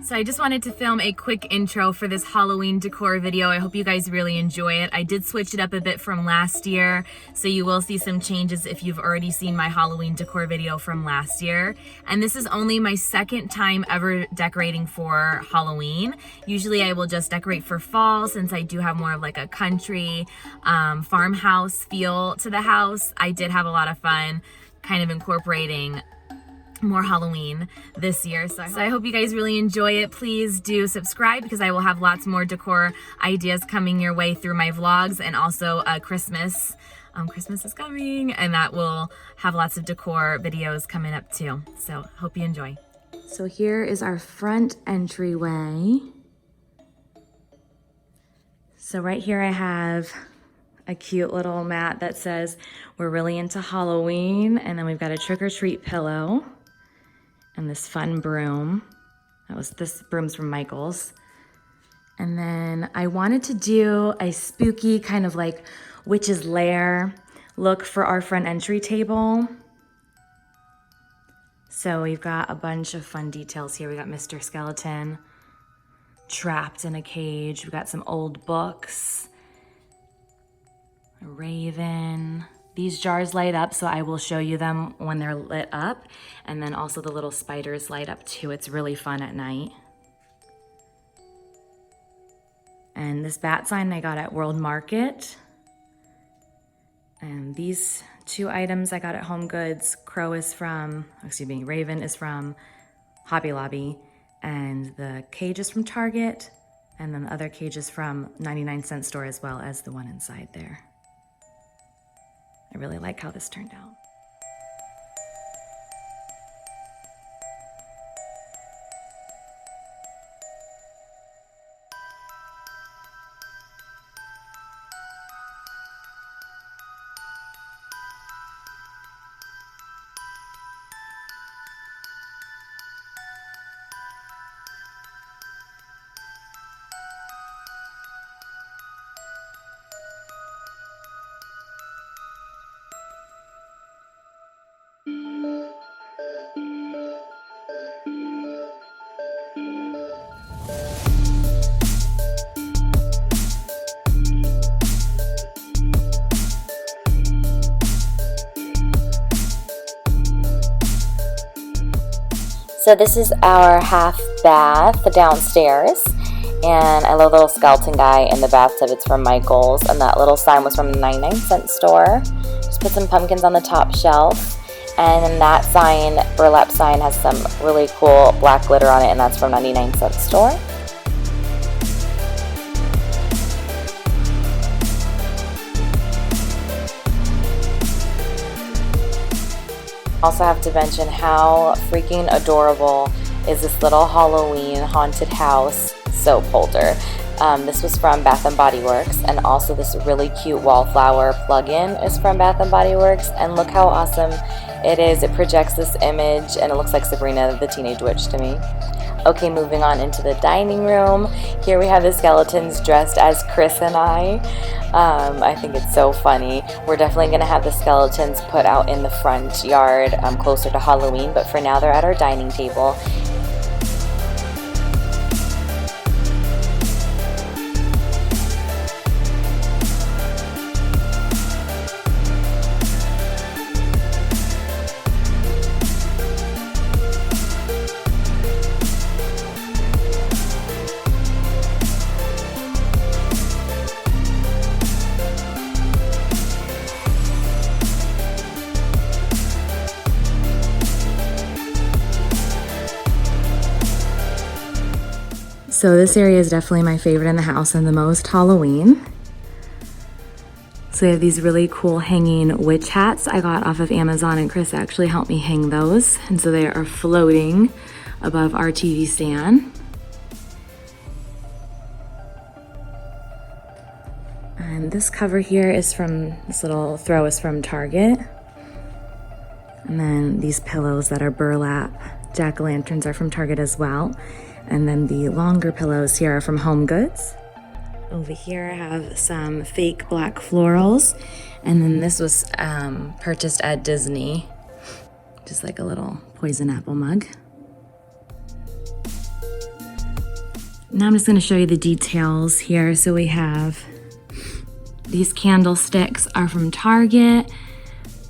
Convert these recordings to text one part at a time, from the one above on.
So I just wanted to film a quick intro for this Halloween decor video. I hope you guys really enjoy it. I did switch it up a bit from last year, so you will see some changes if you've already seen my Halloween decor video from last year. And this is only my second time ever decorating for Halloween. Usually I will just decorate for fall, since I do have more of like a country farmhouse feel to the house. I did have a lot of fun kind of incorporating more Halloween this year. So I hope you guys really enjoy it. Please do subscribe, because I will have lots more decor ideas coming your way through my vlogs, and also Christmas. Christmas is coming, and that will have lots of decor videos coming up too. So hope you enjoy. So here is our front entryway. So right here I have a cute little mat that says we're really into Halloween, and then we've got a trick-or-treat pillow and this fun broom. This broom's from Michael's. And then I wanted to do a spooky kind of like witch's lair look for our front entry table. So we've got a bunch of fun details here. We got Mr. Skeleton trapped in a cage. We've got some old books, a raven. These jars light up, so I will show you them when they're lit up. And then also the little spiders light up too. It's really fun at night. And this bat sign I got at World Market. And these two items I got at Home Goods. Raven is from Hobby Lobby. And the cage is from Target. And then the other cage is from 99-cent store, as well as the one inside there. I really like how this turned out. So this is our half bath downstairs, and I love the little skeleton guy in the bathtub. It's from Michael's, and that little sign was from the 99-cent store. Just put some pumpkins on the top shelf, and then that sign, burlap sign, has some really cool black glitter on it, and that's from 99-cent store. Also have to mention how freaking adorable is this little Halloween haunted house soap holder. This was from Bath & Body Works, and also this really cute wallflower plug-in is from Bath & Body Works, and look how awesome it is. It projects this image, and it looks like Sabrina the Teenage Witch to me. Okay, moving on into the dining room. Here we have the skeletons dressed as Chris and I. I think it's so funny. We're definitely going to have the skeletons put out in the front yard closer to Halloween, but for now they're at our dining table. So this area is definitely my favorite in the house and the most Halloween. So we have these really cool hanging witch hats I got off of Amazon, and Chris actually helped me hang those. And so they are floating above our TV stand. And this cover here is from, this little throw is from Target. And then these pillows that are burlap jack-o'-lanterns are from Target as well. And then the longer pillows here are from Home Goods. Over here I have some fake black florals. And then this was purchased at Disney. Just like a little poison apple mug. Now I'm just going to show you the details here. So we have these candlesticks are from Target,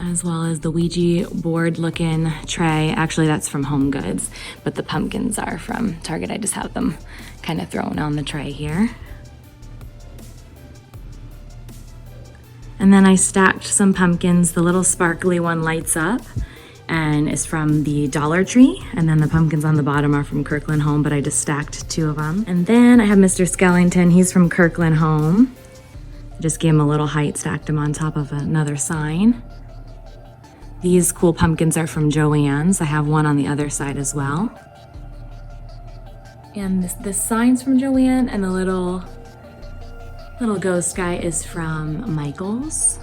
as well as the Ouija board looking tray. Actually, that's from Home Goods, but the pumpkins are from Target. I just have them kind of thrown on the tray here. And then I stacked some pumpkins. The little sparkly one lights up and is from the Dollar Tree. And then the pumpkins on the bottom are from Kirkland Home, but I just stacked 2 of them. And then I have Mr. Skellington. He's from Kirkland Home. I just gave him a little height, stacked him on top of another sign. These cool pumpkins are from Joann's. I have one on the other side as well. And this sign's from Joann, and the little ghost guy is from Michael's.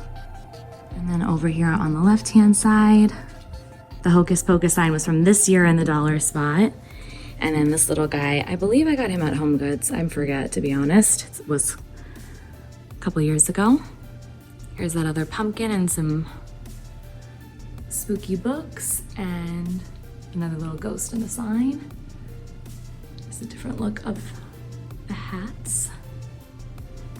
And then over here on the left-hand side, the Hocus Pocus sign was from this year in the dollar spot. And then this little guy, I believe I got him at Home Goods. I forget, to be honest. It was a couple years ago. Here's that other pumpkin and some spooky books and another little ghost in the sign. It's a different look of the hats.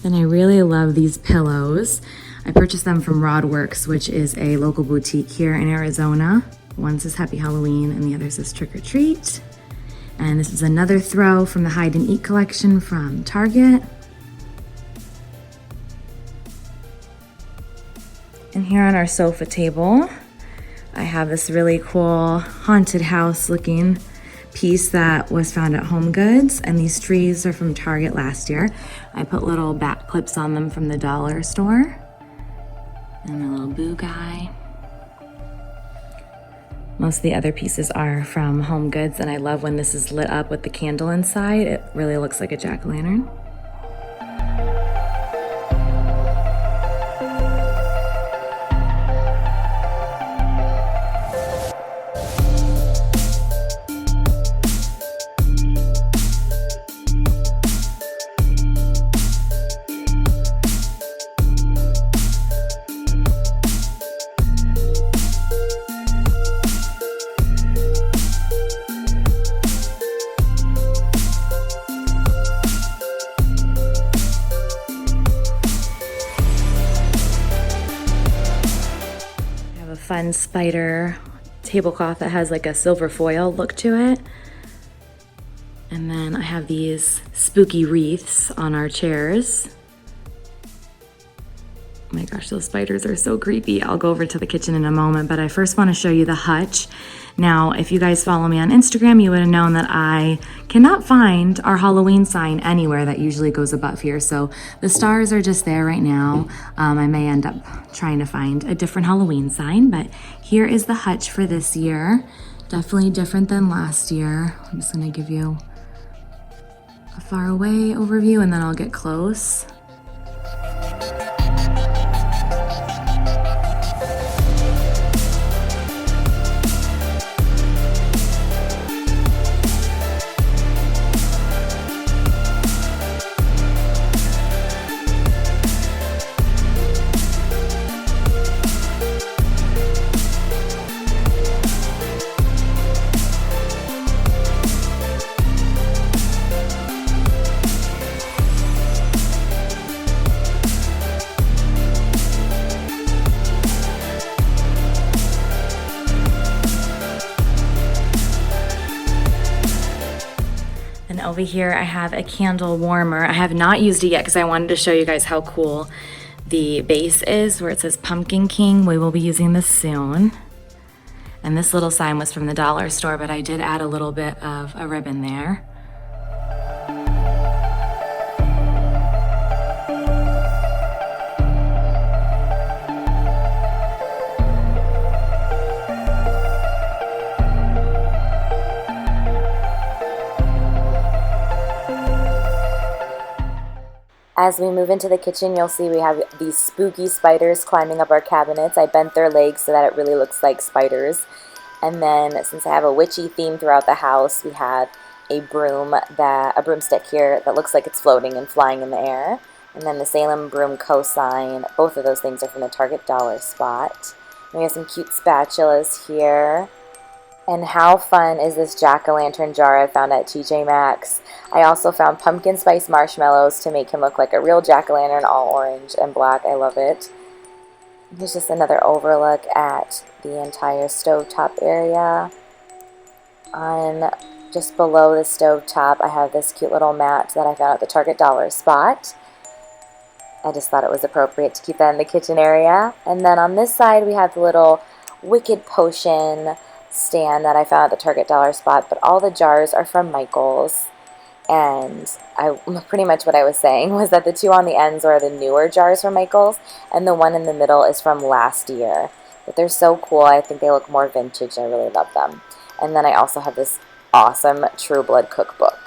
Then I really love these pillows. I purchased them from Rodworks, which is a local boutique here in Arizona. One says Happy Halloween and the other says Trick or Treat. And this is another throw from the Hide and Eat collection from Target. And here on our sofa table, I have this really cool haunted house looking piece that was found at Home Goods, and these trees are from Target last year. I put little back clips on them from the dollar store. And a little boo guy. Most of the other pieces are from Home Goods, and I love when this is lit up with the candle inside. It really looks like a jack-o'-lantern. Fun spider tablecloth that has like a silver foil look to it. And then I have these spooky wreaths on our chairs. Oh my gosh, those spiders are so creepy. I'll go over to the kitchen in a moment, but I first want to show you the hutch. Now, if you guys follow me on Instagram, you would have known that I cannot find our Halloween sign anywhere that usually goes above here. So the stars are just there right now. I may end up trying to find a different Halloween sign, but here is the hutch for this year. Definitely different than last year. I'm just gonna give you a far away overview and then I'll get close. Over here I have a candle warmer. I have not used it yet because I wanted to show you guys how cool the base is where it says Pumpkin King. We will be using this soon. And this little sign was from the dollar store, but I did add a little bit of a ribbon there. As we move into the kitchen, you'll see we have these spooky spiders climbing up our cabinets. I bent their legs so that it really looks like spiders. And then, since I have a witchy theme throughout the house, we have a broomstick here that looks like it's floating and flying in the air. And then the Salem Broom Co-sign. Both of those things are from the Target dollar spot. And we have some cute spatulas here. And how fun is this jack-o'-lantern jar I found at TJMaxx? I also found pumpkin spice marshmallows to make him look like a real jack-o'-lantern, all orange and black. I love it. Here's just another overlook at the entire stovetop area. On just below the stovetop, I have this cute little mat that I found at the Target dollar spot. I just thought it was appropriate to keep that in the kitchen area. And then on this side, we have the little Wicked Potion stand that I found at the Target dollar spot, but all the jars are from Michael's. And pretty much what I was saying was that the two on the ends are the newer jars from Michael's, and the one in the middle is from last year. But they're so cool. I think they look more vintage. I really love them. And then I also have this awesome True Blood cookbook.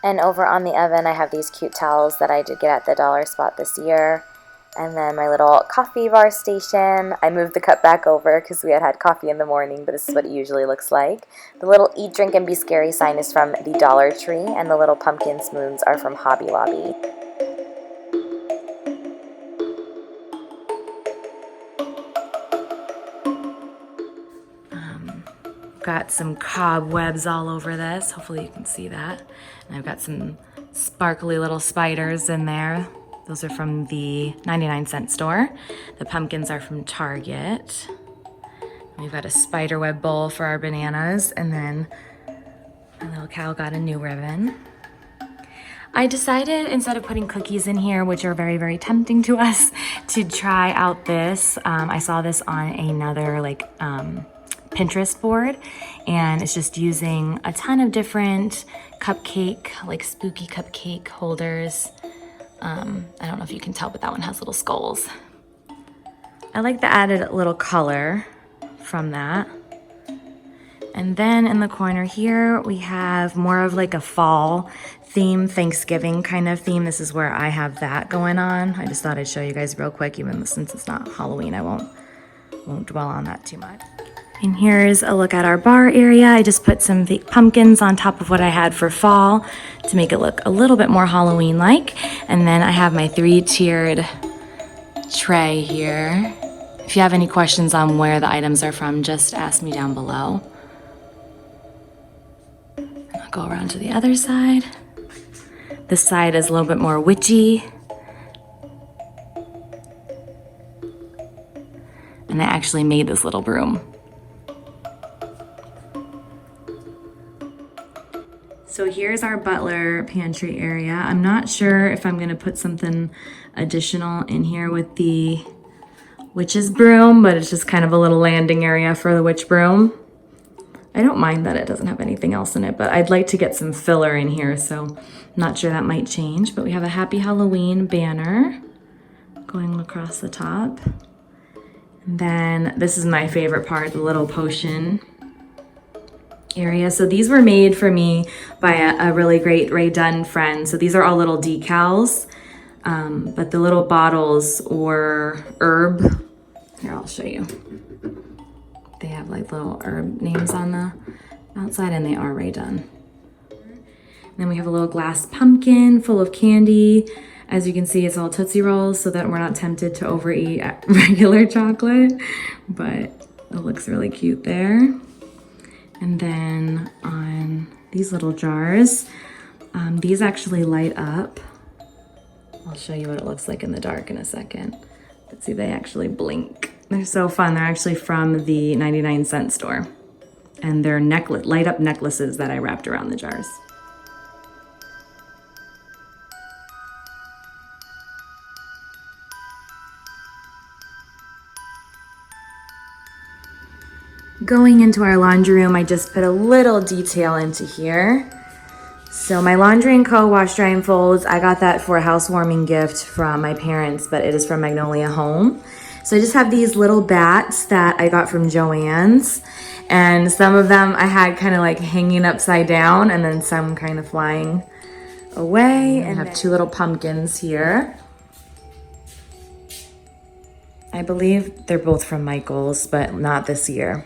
And over on the oven, I have these cute towels that I did get at the dollar spot this year. And then my little coffee bar station. I moved the cup back over because we had coffee in the morning, but this is what it usually looks like. The little Eat, Drink, and Be Scary sign is from the Dollar Tree, and the little pumpkin spoons are from Hobby Lobby. Got some cobwebs all over this. Hopefully you can see that. And I've got some sparkly little spiders in there. Those are from the 99-cent store. The pumpkins are from Target. We've got a spider web bowl for our bananas, and then my little cow got a new ribbon. I decided, instead of putting cookies in here, which are very, very tempting to us, to try out this. I saw this on another Pinterest board, and it's just using a ton of different cupcake, like spooky cupcake holders. I don't know if you can tell, but that one has little skulls. I like the added little color from that. And then in the corner here, we have more of like a fall theme, Thanksgiving kind of theme. This is where I have that going on. I just thought I'd show you guys real quick, even since it's not Halloween, I won't dwell on that too much. And here's a look at our bar area. I just put some fake pumpkins on top of what I had for fall to make it look a little bit more Halloween-like. And then I have my 3-tiered tray here. If you have any questions on where the items are from, just ask me down below. And I'll go around to the other side. This side is a little bit more witchy. And I actually made this little broom. So here's our butler pantry area. I'm not sure if I'm gonna put something additional in here with the witch's broom, but it's just kind of a little landing area for the witch broom. I don't mind that it doesn't have anything else in it, but I'd like to get some filler in here, so I'm not sure that might change. But we have a Happy Halloween banner going across the top. And then this is my favorite part, the little potion area. So these were made for me by a really great Ray Dunn friend. So these are all little decals, but the little bottles were herb. Here, I'll show you. They have like little herb names on the outside, and they are Ray Dunn. And then we have a little glass pumpkin full of candy. As you can see, it's all Tootsie Rolls so that we're not tempted to overeat regular chocolate, but it looks really cute there. And then on these little jars, these actually light up. I'll show you what it looks like in the dark in a second. But see, they actually blink. They're so fun. They're actually from the 99-cent store. And they're light up necklaces that I wrapped around the jars. Going into our laundry room, I just put a little detail into here. So my Laundry & Co. wash, dry, and folds, I got that for a housewarming gift from my parents, but it is from Magnolia Home. So I just have these little bats that I got from Joann's, and some of them I had kind of like hanging upside down, and then some kind of flying away. And I have two little pumpkins here. I believe they're both from Michael's, but not this year.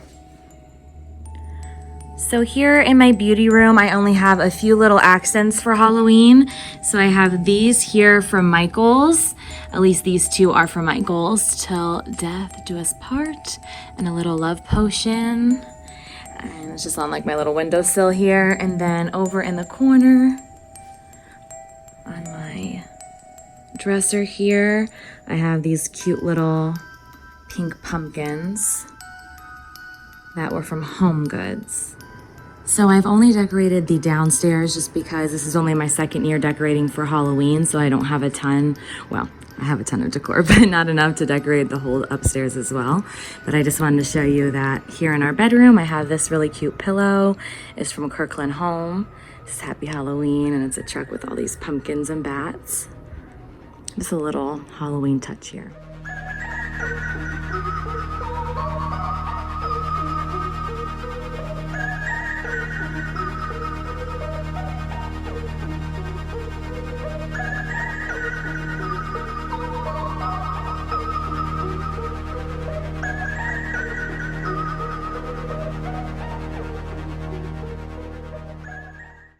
So here in my beauty room, I only have a few little accents for Halloween. So I have these here from Michaels. At least these two are from Michaels. Till death do us part. And a little love potion. And it's just on like my little windowsill here. And then over in the corner on my dresser here, I have these cute little pink pumpkins that were from Home Goods. So I've only decorated the downstairs just because this is only my second year decorating for Halloween, so I don't have a ton, well, I have a ton of decor, but not enough to decorate the whole upstairs as well. But I just wanted to show you that here in our bedroom, I have this really cute pillow. It's from Kirkland Home. It's Happy Halloween, and it's a truck with all these pumpkins and bats. Just a little Halloween touch here.